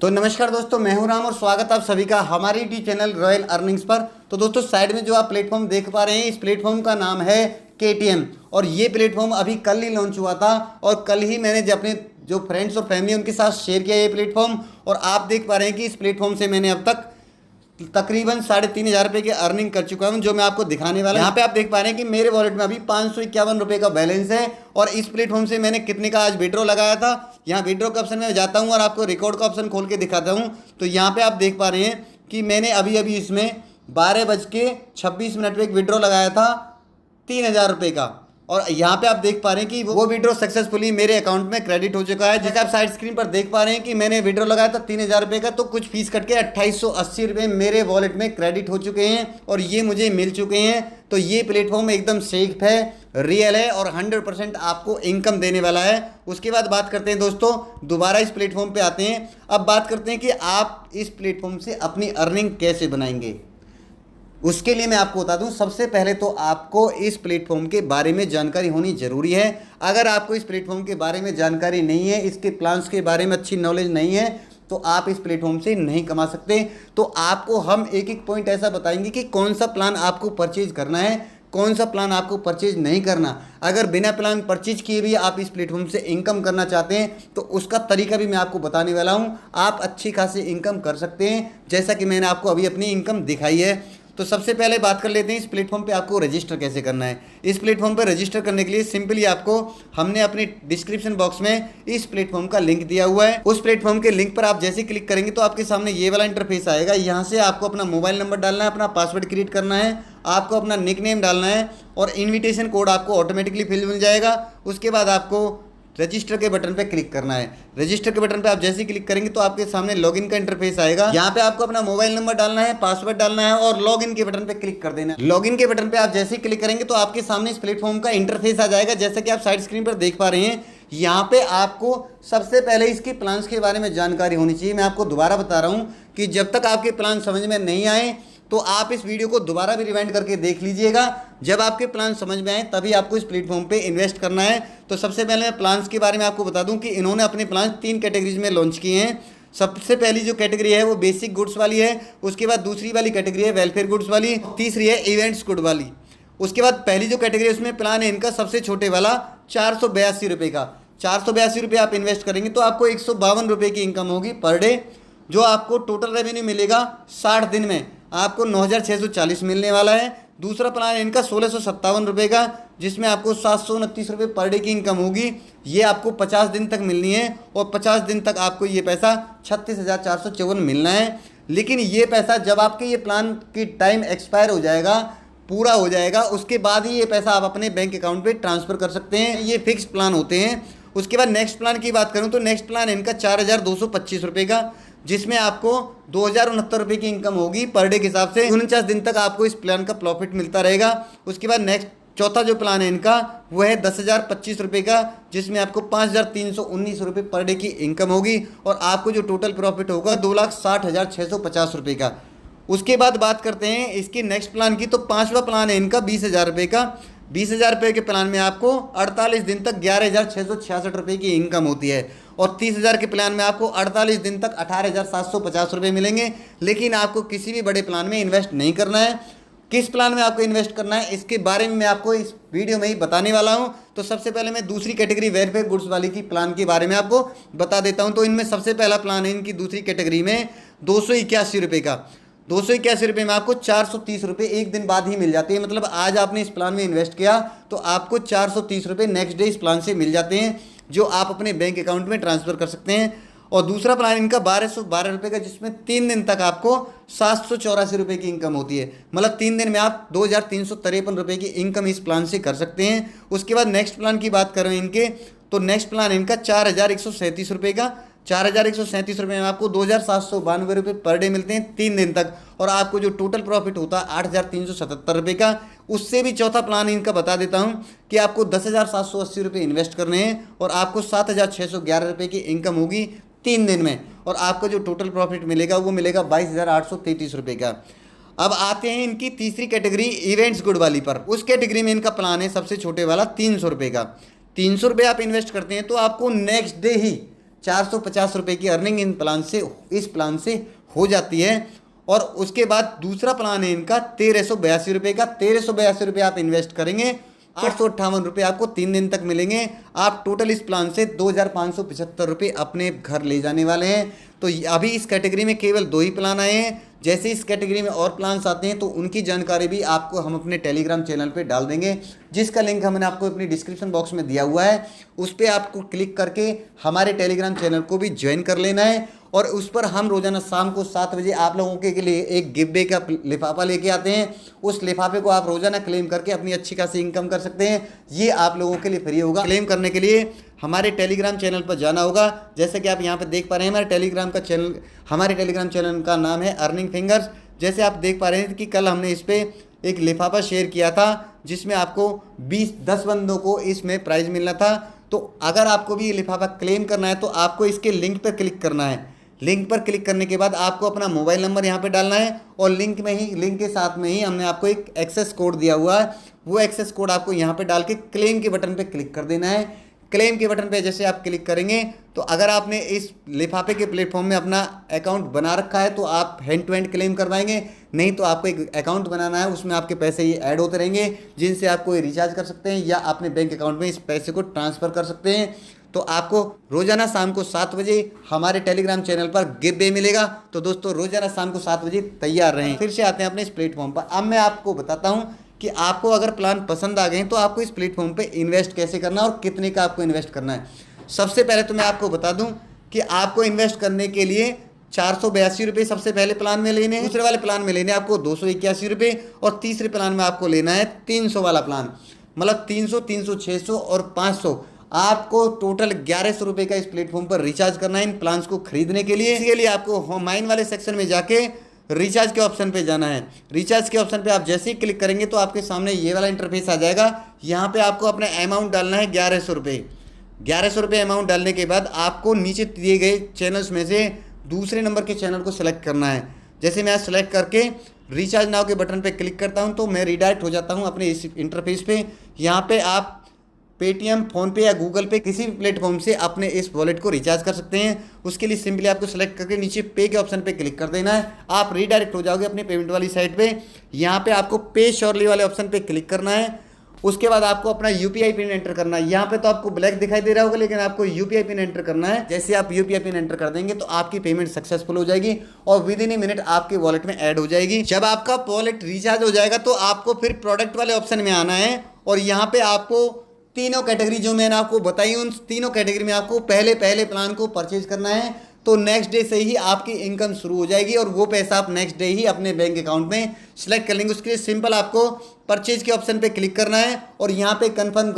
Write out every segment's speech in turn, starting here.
तो नमस्कार दोस्तों, मैं हूं राम और स्वागत आप सभी का हमारे यूट्यूब चैनल रॉयल अर्निंग्स पर। तो दोस्तों साइड में जो आप प्लेटफॉर्म देख पा रहे हैं, इस प्लेटफॉर्म का नाम है KTM और ये प्लेटफॉर्म अभी कल ही लॉन्च हुआ था और कल ही मैंने अपने जो फ्रेंड्स और फैमिली उनके साथ शेयर किया ये प्लेटफॉर्म। और आप देख पा रहे हैं कि इस प्लेटफॉर्म से मैंने अब तक तकरीबन 3,500 रुपये की अर्निंग कर चुका हूं, जो मैं आपको दिखाने वाला हूं। यहाँ पे आप देख पा रहे हैं कि मेरे वॉलेट में अभी 551 रुपये का बैलेंस है और इस प्लेटफॉर्म से मैंने कितने का आज विड्रॉ लगाया था। यहाँ विड्रॉ का ऑप्शन में जाता हूँ और आपको रिकॉर्ड का ऑप्शन खोल के दिखाता हूँ। तो यहाँ पे आप देख पा रहे हैं कि मैंने अभी अभी इसमें 12:26 पे एक विड्रॉ लगाया था 3,000 रुपये का और यहाँ पे आप देख पा रहे हैं कि वो विड्रॉ सक्सेसफुली मेरे अकाउंट में क्रेडिट हो चुका है। जैसे आप साइड स्क्रीन पर देख पा रहे हैं कि मैंने विड्रॉ लगाया था 3,000 रुपये का, तो कुछ फीस कट के 2,880 रुपये मेरे वॉलेट में क्रेडिट हो चुके हैं और ये मुझे मिल चुके हैं। तो ये प्लेटफॉर्म एकदम सेफ है, रियल है और 100% आपको इनकम देने वाला है। उसके बाद बात करते हैं दोस्तों, दोबारा इस प्लेटफॉर्म पे आते हैं। अब बात करते हैं कि आप इस प्लेटफॉर्म से अपनी अर्निंग कैसे बनाएंगे। उसके लिए मैं आपको बता दूं, सबसे पहले तो आपको इस प्लेटफॉर्म के बारे में जानकारी होनी ज़रूरी है। अगर आपको इस प्लेटफॉर्म के बारे में जानकारी नहीं है, इसके प्लान्स के बारे में अच्छी नॉलेज नहीं है, तो आप इस प्लेटफॉर्म से नहीं कमा सकते। तो आपको हम एक एक पॉइंट ऐसा बताएंगे कि कौन सा प्लान आपको परचेज करना है, कौन सा प्लान आपको परचेज नहीं करना। अगर बिना प्लान परचेज किए भी आप इस प्लेटफॉर्म से इनकम करना चाहते हैं तो उसका तरीका भी मैं आपको बताने वाला हूं। आप अच्छी खासी इनकम कर सकते हैं, जैसा कि मैंने आपको अभी अपनी इनकम दिखाई है। तो सबसे पहले बात कर लेते हैं इस प्लेटफॉर्म पे आपको रजिस्टर कैसे करना है। इस प्लेटफॉर्म पे रजिस्टर करने के लिए सिंपली आपको हमने अपनी डिस्क्रिप्शन बॉक्स में इस प्लेटफॉर्म का लिंक दिया हुआ है। उस प्लेटफॉर्म के लिंक पर आप जैसे क्लिक करेंगे तो आपके सामने ये वाला इंटरफेस आएगा। यहाँ से आपको अपना मोबाइल नंबर डालना है, अपना पासवर्ड क्रिएट करना है, आपको अपना निकनेम डालना है और इन्विटेशन कोड आपको ऑटोमेटिकली फिल मिल जाएगा। उसके बाद आपको रजिस्टर के बटन पे क्लिक करना है। रजिस्टर के बटन पे आप जैसे ही क्लिक करेंगे तो आपके सामने लॉगिन का इंटरफेस आएगा। यहाँ पे आपको अपना मोबाइल नंबर डालना है, पासवर्ड डालना है और लॉगिन के बटन पे क्लिक कर देना है। लॉगिन के बटन पे आप जैसे ही क्लिक करेंगे तो आपके सामने इस प्लेटफॉर्म का इंटरफेस आ जाएगा, जैसा कि आप साइड स्क्रीन पर देख पा रहे हैं। यहाँ पे आपको सबसे पहले इसके प्लान्स के बारे में जानकारी होनी चाहिए। मैं आपको दोबारा बता रहा हूँ कि जब तक आपके प्लान समझ में नहीं आए तो आप इस वीडियो को दोबारा भी रिवाइंड करके देख लीजिएगा। जब आपके प्लान समझ में आए तभी आपको इस प्लेटफॉर्म पे इन्वेस्ट करना है। तो सबसे पहले मैं प्लान्स के बारे में आपको बता दूं कि इन्होंने अपने प्लान 3 कैटेगरीज में लॉन्च किए हैं। सबसे पहली जो कैटेगरी है वो बेसिक गुड्स वाली है, उसके बाद दूसरी वाली कैटेगरी है वेलफेयर गुड्स वाली, तीसरी है इवेंट्स गुड वाली। उसके बाद पहली जो कैटेगरी है उसमें प्लान है इनका सबसे छोटे वाला 482 रुपये का। 482 रुपये आप इन्वेस्ट करेंगे तो आपको 152 रुपये की इनकम होगी पर डे, जो आपको टोटल रेवेन्यू मिलेगा 60 दिन में आपको 9,640 मिलने वाला है। दूसरा प्लान है इनका 1,657 रुपये का, जिसमें आपको 729 रुपये पर डे की इनकम होगी। ये आपको 50 दिन तक मिलनी है और 50 दिन तक आपको ये पैसा 36,454 मिलना है। लेकिन ये पैसा जब आपके ये प्लान की टाइम एक्सपायर हो जाएगा, पूरा हो जाएगा, उसके बाद ही ये पैसा आप अपने बैंक अकाउंट पे ट्रांसफ़र कर सकते हैं। ये फिक्स प्लान होते हैं। उसके बाद नेक्स्ट प्लान की बात करूँ तो नेक्स्ट प्लान इनका 4,225 रुपये का, जिसमें आपको 2,069 रुपये की इनकम होगी पर डे के हिसाब से। 49 दिन तक आपको इस प्लान का प्रॉफिट मिलता रहेगा। उसके बाद नेक्स्ट चौथा जो प्लान है इनका वो है 10,025 रुपये का, जिसमें आपको 5,319 रुपये पर डे की इनकम होगी और आपको जो टोटल प्रॉफिट होगा 2,60,650 रुपये का। उसके बाद बात करते हैं इसके नेक्स्ट प्लान की। तो 5वां प्लान है इनका 20,000 रुपये का। 20,000 रुपये के प्लान में आपको 48 दिन तक 11,666 रुपये की इनकम होती है और 30,000 के प्लान में आपको 48 दिन तक 18,750 रुपये मिलेंगे। लेकिन आपको किसी भी बड़े प्लान में इन्वेस्ट नहीं करना है। किस प्लान में आपको इन्वेस्ट करना है इसके बारे में मैं आपको इस वीडियो में ही बताने वाला हूं। तो सबसे पहले मैं दूसरी कैटेगरी वेलफेयर गुड्स वाली की प्लान के बारे में आपको बता देता हूं। तो इनमें सबसे पहला प्लान है इनकी दूसरी कैटेगरी में 281 रुपये का। 281 रुपये में आपको 430 रुपये एक दिन बाद ही मिल जाते हैं। मतलब आज आपने इस प्लान में इन्वेस्ट किया तो आपको 430 रुपये नेक्स्ट डे इस प्लान से मिल जाते हैं, जो आप अपने बैंक अकाउंट में ट्रांसफ़र कर सकते हैं। और दूसरा प्लान इनका 1,212 रुपये का, जिसमें 3 दिन तक आपको 784 रुपये की इनकम होती है। मतलब 3 दिन में आप 2,353 रुपये की इनकम इस प्लान से कर सकते हैं। उसके बाद नेक्स्ट प्लान की बात करें इनके, तो नेक्स्ट प्लान इनका 4,137 रुपये का। 4,137 रुपये में आपको 2,792 रुपये पर डे मिलते हैं 3 दिन तक और आपको जो टोटल प्रॉफिट होता है 8,377 रुपये का। उससे भी चौथा प्लान इनका बता देता हूँ कि आपको 10,780 रुपये इन्वेस्ट करने हैं और आपको 7,611 रुपये की इनकम होगी 3 दिन में और आपको जो टोटल प्रॉफिट मिलेगा वो मिलेगा 22,833 रुपये का। अब आते हैं इनकी तीसरी कैटेगरी इवेंट्स गुड वाली पर। उस कैटेगरी में इनका प्लान है सबसे छोटे वाला 300 रुपये का। 300 रुपये आप इन्वेस्ट करते हैं तो आपको नेक्स्ट डे ही 450 रुपये की अर्निंग इस प्लान से हो जाती है। और उसके बाद दूसरा प्लान है इनका 1382 रुपये का। 1382 रुपये आप इन्वेस्ट करेंगे, 858 रुपये आपको 3 दिन तक मिलेंगे। आप टोटल इस प्लान से 2575 रुपये अपने घर ले जाने वाले हैं। तो अभी इस कैटेगरी में केवल 2 ही प्लान आए हैं। जैसे इस कैटेगरी में और प्लान्स आते हैं तो उनकी जानकारी भी आपको हम अपने टेलीग्राम चैनल पे डाल देंगे, जिसका लिंक हमने आपको अपनी डिस्क्रिप्शन बॉक्स में दिया हुआ है। उस पर आपको क्लिक करके हमारे टेलीग्राम चैनल को भी ज्वाइन कर लेना है। और उस पर हम रोजाना शाम को 7 बजे आप लोगों के लिए एक गिव वे का लिफाफा लेके आते हैं। उस लिफाफे को आप रोजाना क्लेम करके अपनी अच्छी खासी इनकम कर सकते हैं। ये आप लोगों के लिए फ्री होगा। क्लेम करने के लिए हमारे टेलीग्राम चैनल पर जाना होगा। जैसे कि आप यहाँ पे देख पा रहे हैं हमारे टेलीग्राम चैनल का नाम है अर्निंग फिंगर्स। जैसे आप देख पा रहे हैं कि कल हमने इस पर एक लिफाफा शेयर किया था जिसमें आपको 10 बंदों को इसमें प्राइज़ मिलना था। तो अगर आपको भी ये लिफाफा क्लेम करना है तो आपको इसके लिंक पर क्लिक करना है। लिंक पर क्लिक करने के बाद आपको अपना मोबाइल नंबर यहाँ पे डालना है और लिंक के साथ में ही हमने आपको एक एक्सेस कोड दिया हुआ है। वो एक्सेस कोड आपको यहाँ पे डाल के क्लेम के बटन पे क्लिक कर देना है। क्लेम के बटन पे जैसे आप क्लिक करेंगे तो अगर आपने इस लिफाफे के प्लेटफॉर्म में अपना अकाउंट बना रखा है तो आप हैंड टू हैंड क्लेम करवाएंगे, नहीं तो आपको एक अकाउंट बनाना है, उसमें आपके पैसे ये ऐड होते रहेंगे जिनसे आप कोई रिचार्ज कर सकते हैं या अपने बैंक अकाउंट में इस पैसे को ट्रांसफ़र कर सकते हैं। तो आपको रोजाना शाम को 7 बजे हमारे टेलीग्राम चैनल पर गिव वे मिलेगा। तो दोस्तों रोजाना शाम को 7 बजे तैयार रहें। फिर से आते हैं अपने इस प्लेटफॉर्म पर। अब मैं आपको बताता हूं कि आपको अगर प्लान पसंद आ गए तो आपको इस प्लेटफॉर्म पे इन्वेस्ट कैसे करना है और कितने का आपको इन्वेस्ट करना है। सबसे पहले तो मैं आपको बता दूं कि आपको इन्वेस्ट करने के लिए 482 रुपये सबसे पहले प्लान में लेने हैं। दूसरे वाले प्लान में लेने आपको 281 रुपये और तीसरे प्लान में आपको लेना है 300 वाला प्लान। मतलब 300, 300, 600 और 500 आपको टोटल 1100 रुपये का इस प्लेटफॉर्म पर रिचार्ज करना है इन प्लान्स को खरीदने के लिए। इसके लिए आपको होमाइन वाले सेक्शन में जाके रिचार्ज के ऑप्शन पे जाना है। रिचार्ज के ऑप्शन पे आप जैसे ही क्लिक करेंगे तो आपके सामने ये वाला इंटरफेस आ जाएगा। यहाँ पे आपको अपना अमाउंट डालना है 1100 रुपये। 1100 रुपये अमाउंट डालने के बाद आपको नीचे दिए गए चैनल्स में से दूसरे नंबर के चैनल को सिलेक्ट करना है। जैसे मैं सेलेक्ट करके रिचार्ज नाउ के बटन पर क्लिक करता हूँ तो मैं रिडायरेक्ट हो जाता हूँ अपने इस इंटरफेस पे। यहाँ पे आप पेटीएम, फ़ोनपे या गूगल पे किसी भी प्लेटफॉर्म से अपने इस वॉलेट को रिचार्ज कर सकते हैं। उसके लिए सिंपली आपको सेलेक्ट करके नीचे पे के ऑप्शन पे क्लिक कर देना है। आप रीडायरेक्ट हो जाओगे अपने पेमेंट वाली साइट पे। यहाँ पे आपको पे श्योरली वाले ऑप्शन पे क्लिक करना है। उसके बाद आपको अपना यूपीआई पिन एंटर करना है। यहाँ पे तो आपको ब्लैक दिखाई दे रहा होगा लेकिन आपको यूपीआई पिन एंटर करना है। जैसे आप यूपीआई पिन एंटर कर देंगे तो आपकी पेमेंट सक्सेसफुल हो जाएगी और विद इन ए मिनट आपके वॉलेट में ऐड हो जाएगी। जब आपका वॉलेट रिचार्ज हो जाएगा तो आपको फिर प्रोडक्ट वाले ऑप्शन में आना है और यहाँ पे आपको तीनों कैटेगरी जो मैंने आपको बताई उन तीनों कैटेगरी में आपको पहले प्लान को परचेज करना है। तो नेक्स्ट डे से ही आपकी इनकम शुरू हो जाएगी और वो पैसा आप नेक्स्ट डे ही अपने बैंक अकाउंट में सेलेक्ट कर लेंगे। उसके लिए सिंपल आपको परचेज के ऑप्शन पे क्लिक करना है और यहाँ पे कंफर्म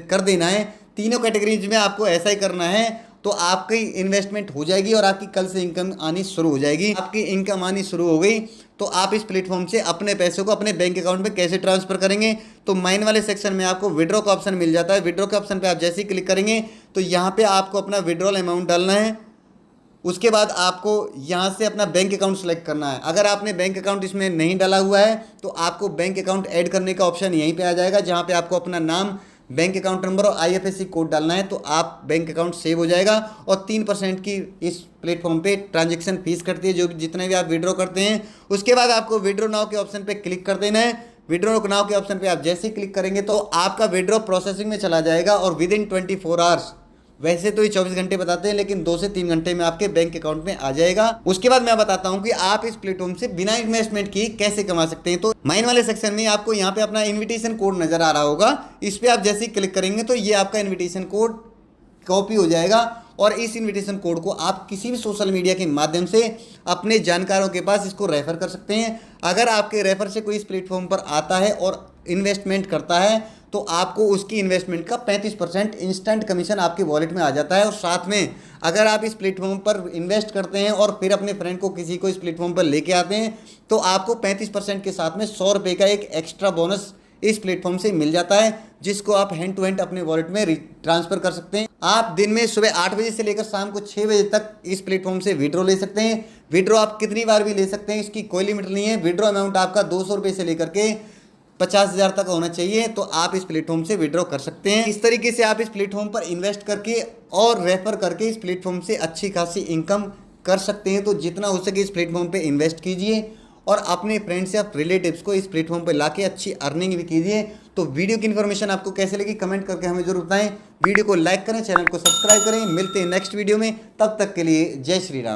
कर देना है। तीनों कैटेगरीज में आपको ऐसा ही करना है तो आपकी इन्वेस्टमेंट हो जाएगी और आपकी कल से इनकम आनी शुरू हो जाएगी। आपकी इनकम आनी शुरू हो गई तो आप इस प्लेटफॉर्म से अपने पैसों को अपने बैंक अकाउंट में कैसे ट्रांसफर करेंगे। तो माइन वाले सेक्शन में आपको विड्रॉ का ऑप्शन मिल जाता है। विड्रॉ के ऑप्शन पे आप जैसे ही क्लिक करेंगे तो यहाँ पे आपको अपना विड्रॉल अमाउंट डालना है। उसके बाद आपको यहाँ से अपना बैंक अकाउंट सेलेक्ट करना है। अगर आपने बैंक अकाउंट इसमें नहीं डाला हुआ है तो आपको बैंक अकाउंट ऐड करने का ऑप्शन यहीं पे आ जाएगा, जहाँ पे आपको अपना नाम, बैंक अकाउंट नंबर और IFSC कोड डालना है। तो आप बैंक अकाउंट सेव हो जाएगा और 3% की इस प्लेटफॉर्म पे ट्रांजैक्शन फीस कटती है जो जितने भी आप विड्रॉ करते हैं। उसके बाद आपको विड्रॉ नाउ के ऑप्शन पे क्लिक कर देना है। विड्रॉ नाउ के ऑप्शन पे आप जैसे ही क्लिक करेंगे तो आपका विड्रॉ प्रोसेसिंग में चला जाएगा और विद इन 24 आवर्स, वैसे तो ये 24 घंटे बताते हैं लेकिन 2 से 3 घंटे में आपके बैंक अकाउंट में आ जाएगा। उसके बाद मैं बताता हूँ कि आप इस प्लेटफॉर्म से बिना इन्वेस्टमेंट की कैसे कमा सकते हैं। तो माइन वाले सेक्शन में आपको यहाँ पे अपना इन्विटेशन कोड नजर आ रहा होगा। इस पर आप जैसे ही क्लिक करेंगे तो ये आपका इन्विटेशन कोड कॉपी हो जाएगा और इस इन्विटेशन कोड को आप किसी भी सोशल मीडिया के माध्यम से अपने जानकारों के पास इसको रेफर कर सकते हैं। अगर आपके रेफर से कोई इस प्लेटफॉर्म पर आता है और इन्वेस्टमेंट करता है तो आपको उसकी इन्वेस्टमेंट का 35% इंस्टेंट कमीशन आपके वॉलेट में आ जाता है। और साथ में अगर आप इस प्लेटफॉर्म पर इन्वेस्ट करते हैं और फिर अपने फ्रेंड को किसी को इस प्लेटफॉर्म पर लेके आते हैं तो आपको 35% के साथ में 100 रुपये का एक एक्स्ट्रा बोनस इस प्लेटफॉर्म से मिल जाता है, जिसको आप हैंड टू हैंड अपने वॉलेट में ट्रांसफर कर सकते हैं। आप दिन में सुबह 8 बजे से लेकर शाम को 6 बजे तक इस प्लेटफॉर्म से विड्रॉ ले सकते हैं। विड्रॉ आप कितनी बार भी ले सकते हैं, इसकी कोई लिमिट नहीं है। विड्रॉ अमाउंट आपका 200 रुपये से लेकर के 50,000 तक होना चाहिए, तो आप इस प्लेटफॉर्म से विड्रॉ कर सकते हैं। इस तरीके से आप इस प्लेटफॉर्म पर इन्वेस्ट करके और रेफर करके इस प्लेटफॉर्म से अच्छी खासी इनकम कर सकते हैं। तो जितना हो सके इस प्लेटफॉर्म पे इन्वेस्ट कीजिए और अपने फ्रेंड्स या रिलेटिव्स को इस प्लेटफॉर्म पे लाके अच्छी अर्निंग भी कीजिए। तो वीडियो की इन्फॉर्मेशन आपको कैसे लगी कमेंट करके हमें जरूर बताएं। वीडियो को लाइक करें, चैनल को सब्सक्राइब करें। मिलते हैं नेक्स्ट वीडियो में, तब तक के लिए जय श्री राम।